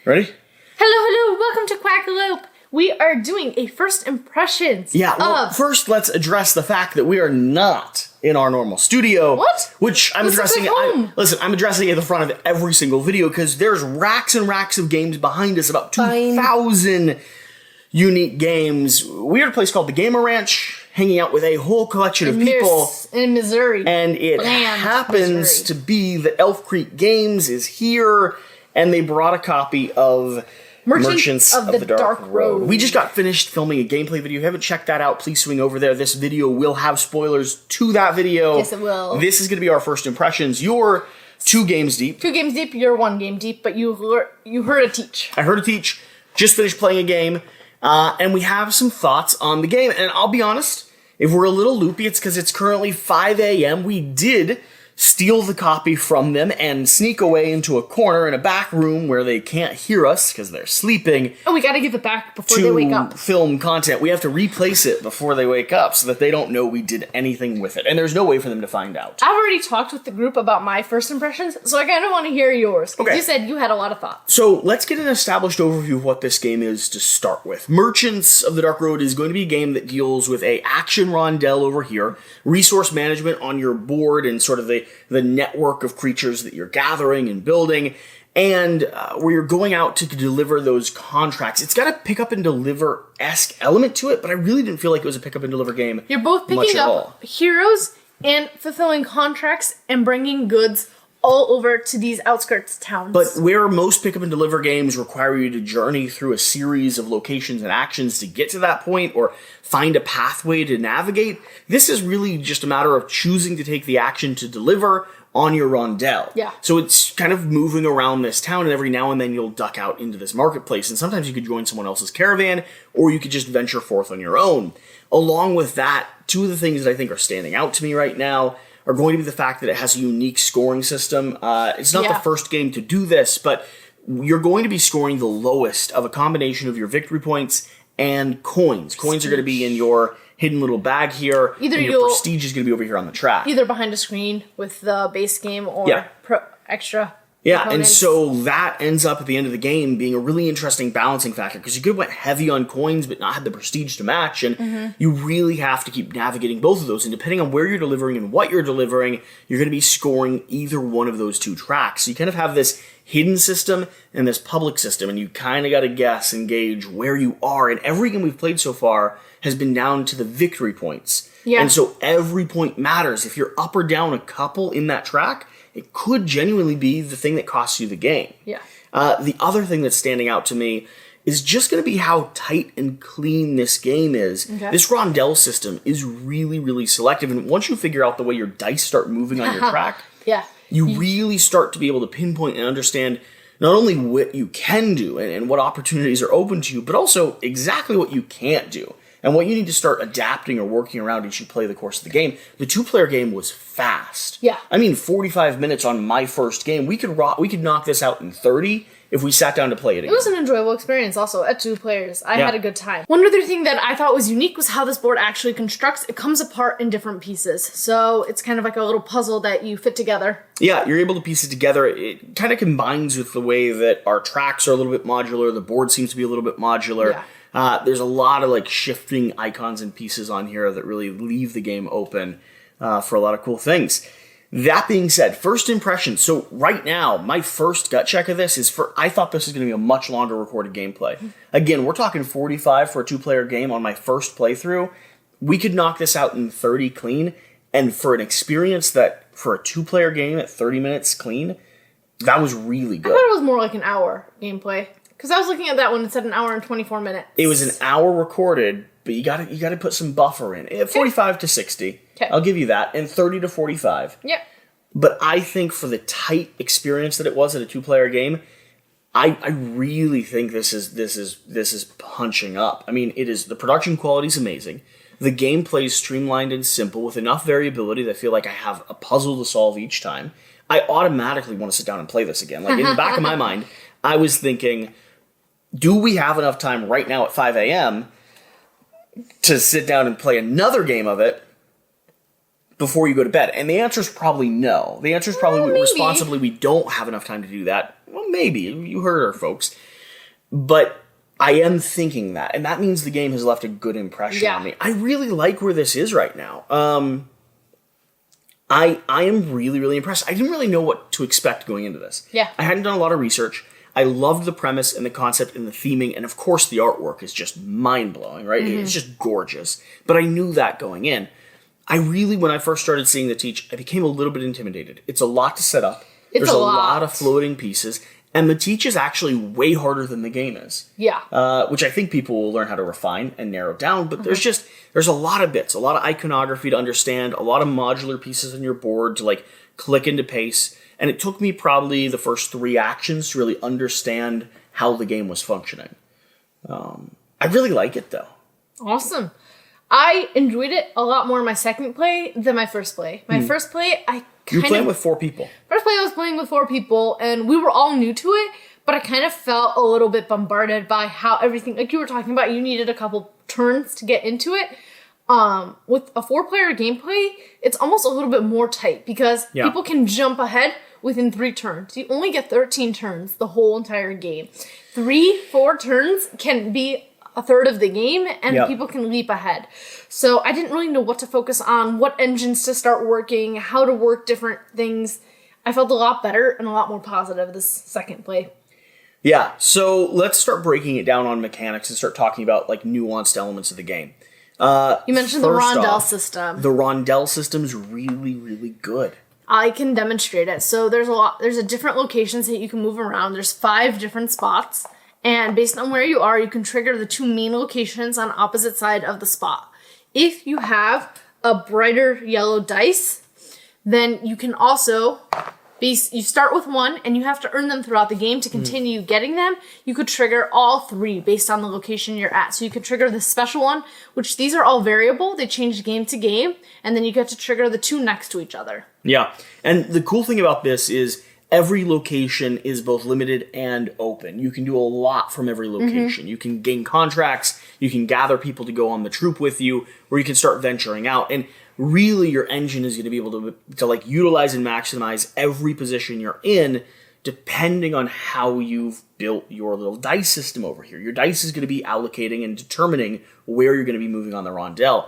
Ready? Hello, welcome to Quackalope. We are doing a first impressions. Yeah, well, first let's address the fact that we are not in our normal studio. What? Which I'm addressing. I'm addressing at the front of every single video because there's racks and racks of games behind us, about 2,000 unique games. We are at a place called the Gamer Ranch, hanging out with a whole collection of people in Missouri. And it happens to be that Elf Creek Games is here, and they brought a copy of Merchants of the Dark Road. We just got finished filming a gameplay video. If you haven't checked that out, please swing over there. This video will have spoilers to that video. Yes, it will. This is going to be our first impressions. You're 2 games deep. 2 games deep, you're 1 game deep, but you heard a teach. I heard a teach. Just finished playing a game. And we have some thoughts on the game. And I'll be honest, if we're a little loopy, it's because it's currently 5 a.m. We did steal the copy from them and sneak away into a corner in a back room where they can't hear us because they're sleeping. Oh, we gotta give it back before they wake up. To film content. We have to replace it before they wake up so that they don't know we did anything with it. And there's no way for them to find out. I've already talked with the group about my first impressions, so I kind of want to hear yours. Okay. You said you had a lot of thoughts. So let's get an established overview of what this game is to start with. Merchants of the Dark Road is going to be a game that deals with a action rondelle over here, resource management on your board, and sort of the network of creatures that you're gathering and building, and where you're going out to deliver those contracts. It's got a pick up and deliver-esque element to it, but I really didn't feel like it was a pick up and deliver game. You're both picking up heroes and fulfilling contracts and bringing goods all over to these outskirts towns. But where most pick up and deliver games require you to journey through a series of locations and actions to get to that point or find a pathway to navigate, this is really just a matter of choosing to take the action to deliver on your rondelle. Yeah. So it's kind of moving around this town, and every now and then you'll duck out into this marketplace, and sometimes you could join someone else's caravan, or you could just venture forth on your own. Along with that, 2 of the things that I think are standing out to me right now are going to be the fact that it has a unique scoring system. It's not the first game to do this, but you're going to be scoring the lowest of a combination of your victory points and coins. Coins are going to be in your hidden little bag here, and your prestige is going to be over here on the track. Either behind a screen with the base game or extra. Yeah, and so that ends up at the end of the game being a really interesting balancing factor because you could have went heavy on coins but not had the prestige to match, and you really have to keep navigating both of those, and depending on where you're delivering and what you're delivering, you're going to be scoring either one of those 2 tracks. So you kind of have this hidden system and this public system, and you kind of got to guess and gauge where you are, and every game we've played so far has been down to the victory points. Yeah. And so every point matters. If you're up or down a couple in that track, it could genuinely be the thing that costs you the game. Yeah. The other thing that's standing out to me is just going to be how tight and clean this game is. Okay. This rondelle system is really, really selective, and once you figure out the way your dice start moving on your track, you really start to be able to pinpoint and understand not only what you can do and what opportunities are open to you, but also exactly what you can't do and what you need to start adapting or working around as you play the course of the game. The 2-player game was fast. Yeah. I mean, 45 minutes on my first game. We could knock this out in 30 if we sat down to play it again. It was an enjoyable experience also at 2 players. I had a good time. One other thing that I thought was unique was how this board actually constructs. It comes apart in different pieces. So it's kind of like a little puzzle that you fit together. Yeah, you're able to piece it together. It kind of combines with the way that our tracks are a little bit modular. The board seems to be a little bit modular. Yeah. There's a lot of like shifting icons and pieces on here that really leave the game open for a lot of cool things. That being said, first impressions. So right now, my first gut check of this is I thought this was going to be a much longer recorded gameplay. Again, we're talking 45 for a 2-player game on my first playthrough. We could knock this out in 30 clean, and for an experience that for a 2-player game at 30 minutes clean, that was really good. I thought it was more like an hour gameplay. Because I was looking at that one, it said an hour and 24 minutes. It was an hour recorded, but you got to put some buffer in. 45 to 60. Okay. I'll give you that. And 30 to 45. Yeah. But I think for the tight experience that it was at a 2-player game, I really think this is punching up. I mean, the production quality is amazing. The gameplay is streamlined and simple with enough variability that I feel like I have a puzzle to solve each time. I automatically want to sit down and play this again. Like in the back of my mind, I was thinking, do we have enough time right now at 5 a.m. to sit down and play another game of it before you go to bed? And the answer is probably no. The answer is probably Maybe. responsibly we don't have enough time to do that. Well, maybe. You heard her, folks. But I am thinking that, and that means the game has left a good impression on me. I really like where this is right now. I am really, really impressed. I didn't really know what to expect going into this. Yeah. I hadn't done a lot of research. I loved the premise and the concept and the theming, and of course the artwork is just mind-blowing, right? Mm-hmm. It's just gorgeous. But I knew that going in. I really, when I first started seeing the teach, I became a little bit intimidated. It's a lot to set up. There's a lot of floating pieces. And the teach is actually way harder than the game is. Yeah. Which I think people will learn how to refine and narrow down. But there's a lot of bits, a lot of iconography to understand, a lot of modular pieces on your board to like click into pace. And it took me probably the first 3 actions to really understand how the game was functioning. I really like it though. Awesome. I enjoyed it a lot more in my second play than my first play. My first play, You're playing with 4 people. First play I was playing with 4 people, and we were all new to it, but I kind of felt a little bit bombarded by how everything, like you were talking about, you needed a couple turns to get into it. With a 4-player gameplay, it's almost a little bit more tight, because people can jump ahead within 3 turns. You only get 13 turns the whole entire game. 3-4 turns can be a third of the game, and people can leap ahead. So I didn't really know what to focus on, what engines to start working, how to work different things. I felt a lot better and a lot more positive this second play. Yeah, so let's start breaking it down on mechanics and start talking about like nuanced elements of the game. You mentioned the rondelle system. The rondelle system's really, really good. I can demonstrate it. So there's a different locations that you can move around. There's 5 different spots. And based on where you are, you can trigger the 2 main locations on opposite side of the spot. If you have a brighter yellow dice, then you can also, you start with 1 and you have to earn them throughout the game to continue getting them. You could trigger all 3 based on the location you're at. So you could trigger the special one, which these are all variable. They change game to game. And then you get to trigger the 2 next to each other. Yeah. And the cool thing about this is every location is both limited and open. You can do a lot from every location. You can gain contracts, you can gather people to go on the troop with you, or you can start venturing out. And really your engine is going to be able to like utilize and maximize every position you're in depending on how you've built your little dice system over here. Your dice is going to be allocating and determining where you're going to be moving on the rondelle.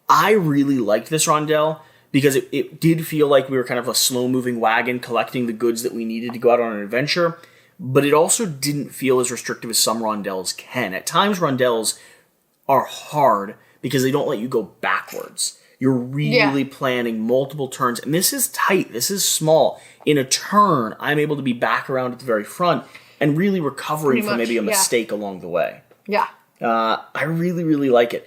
I really liked this rondelle because it did feel like we were kind of a slow-moving wagon collecting the goods that we needed to go out on an adventure, but it also didn't feel as restrictive as some rondelles can. At times, rondelles are hard because they don't let you go backwards. You're really planning multiple turns, and this is tight. This is small. In a turn, I'm able to be back around at the very front and really recovering from maybe a mistake along the way. Yeah. I really, really like it.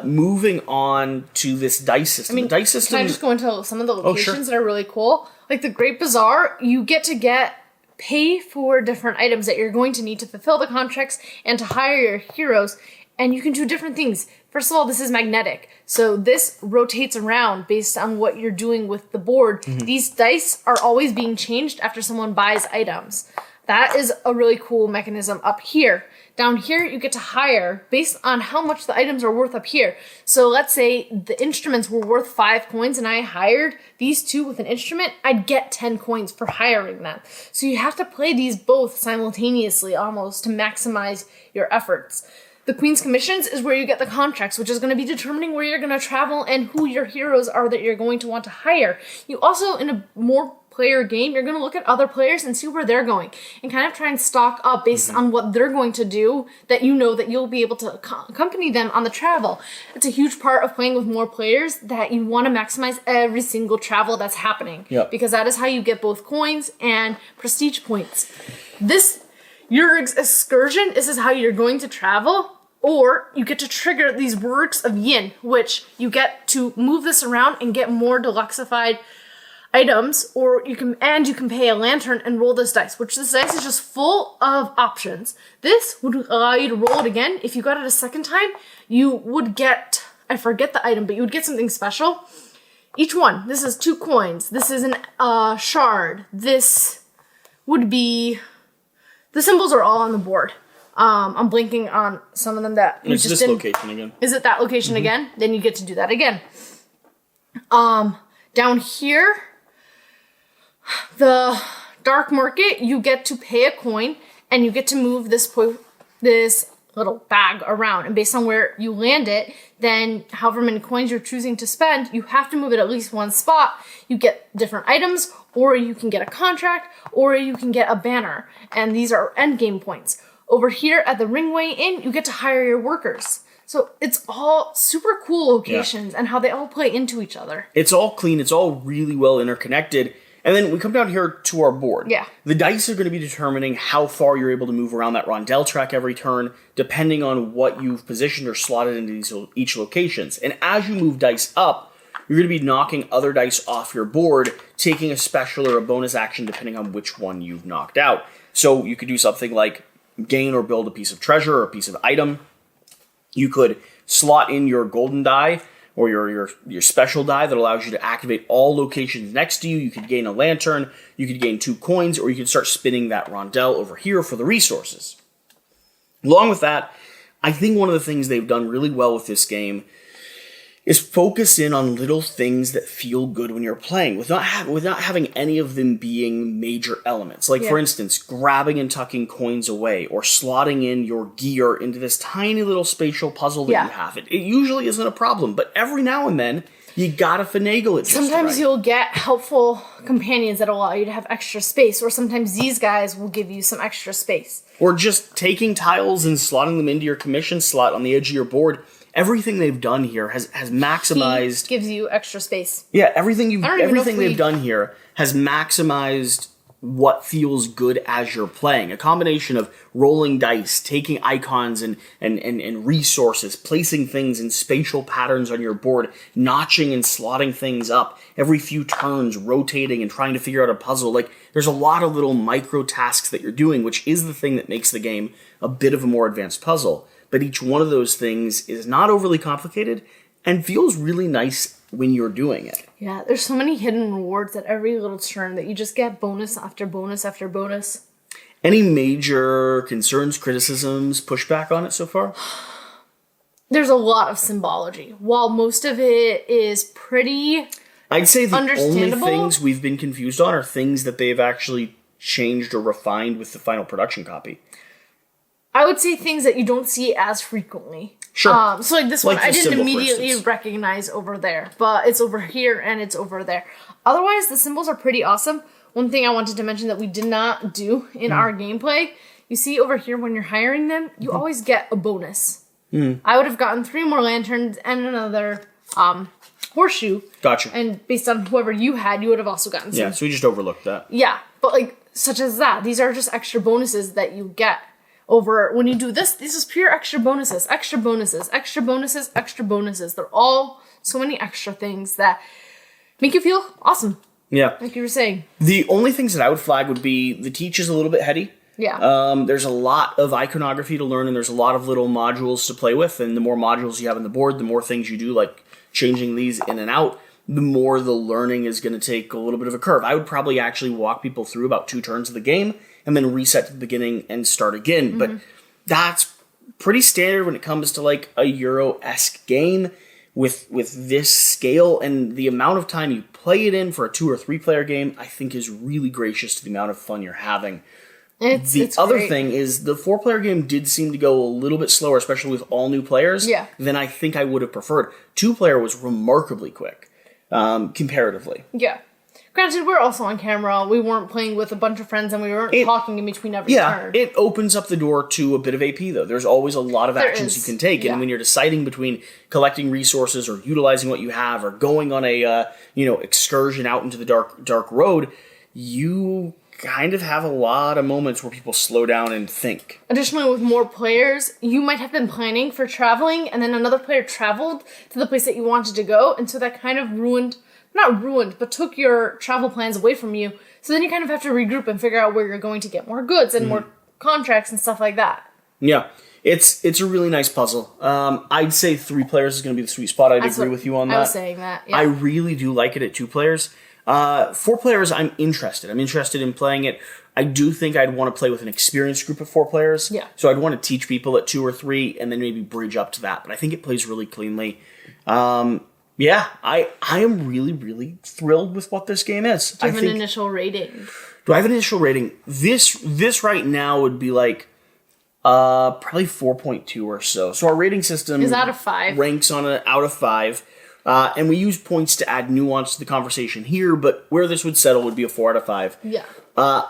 Moving on to this dice system. The dice system. Can I just go into some of the locations that are really cool? Like the Great Bazaar, you get to pay for different items that you're going to need to fulfill the contracts and to hire your heroes, and you can do different things. First of all, this is magnetic. So this rotates around based on what you're doing with the board. These dice are always being changed after someone buys items. That is a really cool mechanism up here. Down here, you get to hire based on how much the items are worth up here. So let's say the instruments were worth 5 coins and I hired these 2 with an instrument, I'd get 10 coins for hiring them. So you have to play these both simultaneously almost to maximize your efforts. The Queen's Commissions is where you get the contracts, which is going to be determining where you're going to travel and who your heroes are that you're going to want to hire. You also, in a more player game, you're going to look at other players and see where they're going and kind of try and stock up based on what they're going to do that you know that you'll be able to accompany them on the travel. It's a huge part of playing with more players that you want to maximize every single travel that's happening because that is how you get both coins and prestige points. Your excursion, this is how you're going to travel. Or you get to trigger these works of yin, which you get to move this around and get more deluxified items, or you can pay a lantern and roll this dice, which this dice is just full of options. This would allow you to roll it again. If you got it a second time, you would get, I forget the item, but you would get something special. Each one, this is 2 coins. This is an shard. This would be, the symbols are all on the board. I'm blinking on some of them that we it's just this location again. Is it that location again? Then you get to do that again. Down here, the dark market, you get to pay a coin and you get to move this little bag around. And based on where you land it, then however many coins you're choosing to spend, you have to move it at least one spot. You get different items, or you can get a contract, or you can get a banner. And these are end game points. Over here at the Ringway Inn, you get to hire your workers. So it's all super cool locations and how they all play into each other. It's all clean. It's all really well interconnected. And then we come down here to our board. Yeah. The dice are going to be determining how far you're able to move around that rondelle track every turn, depending on what you've positioned or slotted into each locations. And as you move dice up, you're going to be knocking other dice off your board, taking a special or a bonus action depending on which one you've knocked out. So you could do something like gain or build a piece of treasure or a piece of item. You could slot in your golden die or your special die that allows you to activate all locations next to you. You could gain a lantern, you could gain 2 coins, or you could start spinning that rondelle over here for the resources. Along with that, I think one of the things they've done really well with this game is focus in on little things that feel good when you're playing, without having any of them being major elements. Like, for instance, grabbing and tucking coins away, or slotting in your gear into this tiny little spatial puzzle that you have. It usually isn't a problem, but every now and then, you gotta finagle it just Sometimes right. You'll get helpful companions that allow you to have extra space, or sometimes these guys will give you some extra space. Or just taking tiles and slotting them into your commission slot on the edge of your board. Everything they've done here has maximized... Gives you extra space. Yeah, everything they've done here has maximized what feels good as you're playing. A combination of rolling dice, taking icons and resources, placing things in spatial patterns on your board, notching and slotting things up, every few turns, rotating and trying to figure out a puzzle. Like, there's a lot of little micro tasks that you're doing, which is the thing that makes the game a bit of a more advanced puzzle. But each one of those things is not overly complicated and feels really nice when you're doing it. Yeah, there's so many hidden rewards at every little turn that you just get bonus after bonus after bonus. Any major concerns, criticisms, pushback on it so far? There's a lot of symbology. While most of it is pretty I'd say the only understandable, things we've been confused on are things that they've actually changed or refined with the final production copy. I would say things that you don't see as frequently. Sure. So like this Like one, I didn't symbol, immediately recognize over there, but it's over here and it's over there. Otherwise, the symbols are pretty awesome. One thing I wanted to mention that we did not do in our gameplay, you see over here when you're hiring them, you always get a bonus. I would have gotten 3 more lanterns and another horseshoe. Gotcha. And based on whoever you had, you would have also gotten some. Yeah, so we just overlooked that. Yeah, but like, such as that. These are just extra bonuses that you get. Over when you do this is pure extra bonuses, extra bonuses, extra bonuses, extra bonuses. They're all so many extra things that make you feel awesome. Yeah. Like you were saying. The only things that I would flag would be the teach is a little bit heady. Yeah. There's a lot of iconography to learn, and there's a lot of little modules to play with, and the more modules you have on the board, the more things you do, like changing these in and out, the more the learning is going to take a little bit of a curve. I would probably actually walk people through about 2 turns of the game, and then reset to the beginning and start again. Mm-hmm. But that's pretty standard when it comes to like a Euro-esque game with this scale, and the amount of time you play it in for a 2 or 3 player game, I think is really gracious to the amount of fun you're having. It's other great. Thing is the 4-player game did seem to go a little bit slower, especially with all new players, than I think I would have preferred. 2-player was remarkably quick, comparatively. Yeah. Granted, we're also on camera. We weren't playing with a bunch of friends, and we weren't talking in between every turn. It opens up the door to a bit of AP, though. There's always a lot of actions you can take, and when you're deciding between collecting resources or utilizing what you have or going on a excursion out into the dark road, you kind of have a lot of moments where people slow down and think. Additionally, with more players, you might have been planning for traveling, and then another player traveled to the place that you wanted to go, and so that kind of not ruined, but took your travel plans away from you. So then you kind of have to regroup and figure out where you're going to get more goods and more contracts and stuff like that. Yeah, it's a really nice puzzle. I'd say 3 players is going to be the sweet spot. I'd agree with you on that. I was saying that, yeah. I really do like it at 2 players. 4 players, I'm interested. I'm interested in playing it. I do think I'd want to play with an experienced group of 4 players. Yeah. So I'd want to teach people at 2 or 3 and then maybe bridge up to that. But I think it plays really cleanly. Yeah, I am really, really thrilled with what this game is. Do you have an initial rating? Do I have an initial rating? This right now would be like probably 4.2 or so. So our rating system is out of 5. Ranks on an out of 5. And we use points to add nuance to the conversation here, but where this would settle would be a 4 out of 5. Yeah.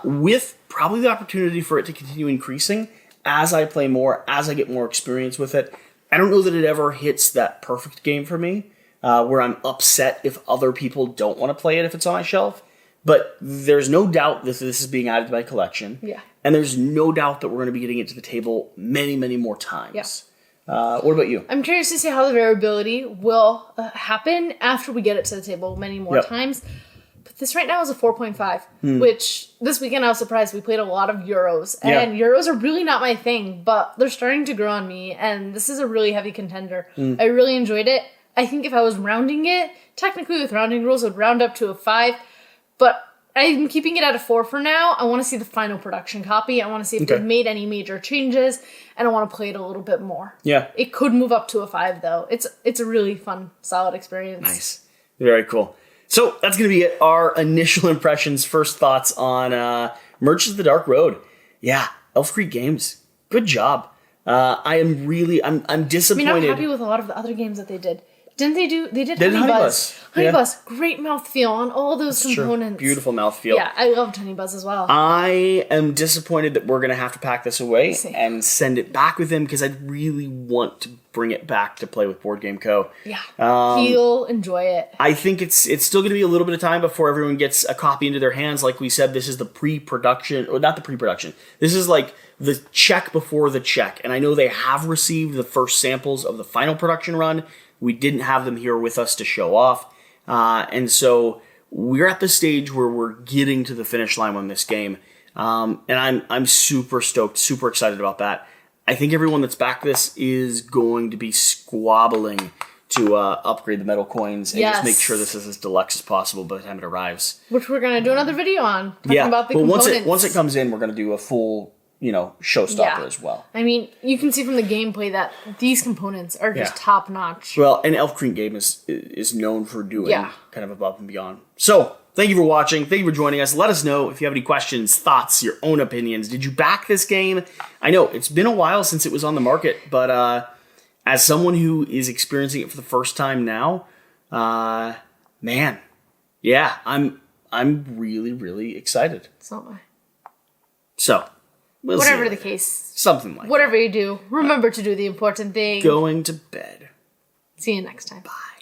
With probably the opportunity for it to continue increasing as I play more, as I get more experience with it. I don't know that it ever hits that perfect game for me, where I'm upset if other people don't want to play it if it's on my shelf. But there's no doubt that this is being added to my collection. Yeah. And there's no doubt that we're going to be getting it to the table many, many more times. Yeah. What about you? I'm curious to see how the variability will happen after we get it to the table many more times. But this right now is a 4.5, which this weekend I was surprised. We played a lot of Euros. And Euros are really not my thing, but they're starting to grow on me. And this is a really heavy contender. I really enjoyed it. I think if I was rounding it, technically with rounding rules, I would round up to a 5. But I'm keeping it at a 4 for now. I want to see the final production copy. I want to see if they've made any major changes, and I want to play it a little bit more. Yeah. It could move up to a 5, though. It's a really fun, solid experience. Nice. Very cool. So that's going to be it. Our initial impressions, first thoughts on Merchants of the Dark Road. Yeah, Elf Creek Games. Good job. I'm disappointed. I mean, I'm happy with a lot of the other games that they did. Didn't they do? They did Honey Buzz. Honey Buzz, great mouthfeel on all those components. True. Beautiful mouthfeel. Yeah, I loved Honey Buzz as well. I am disappointed that we're going to have to pack this away and send it back with him because I really want to bring it back to play with Board Game Co. Yeah, he'll enjoy it. I think it's still going to be a little bit of time before everyone gets a copy into their hands. Like we said, this is the pre-production, or not the pre-production. This is like the check before the check. And I know they have received the first samples of the final production run. We didn't have them here with us to show off. And so we're at the stage where we're getting to the finish line on this game. And I'm super stoked, super excited about that. I think everyone that's backed this is going to be squabbling to upgrade the metal coins and just make sure this is as deluxe as possible by the time it arrives. Which we're going to do another video on, talking about the components. Once it comes in, we're going to do a full showstopper as well. I mean, you can see from the gameplay that these components are just top notch. Well, and Elf Creek Game is known for doing kind of above and beyond. So, thank you for watching. Thank you for joining us. Let us know if you have any questions, thoughts, your own opinions. Did you back this game? I know it's been a while since it was on the market, but as someone who is experiencing it for the first time now, man, yeah, I'm really, really excited. So am I. So. Whatever the case. Something like whatever you do, remember to do the important thing. Going to bed. See you next time. Bye.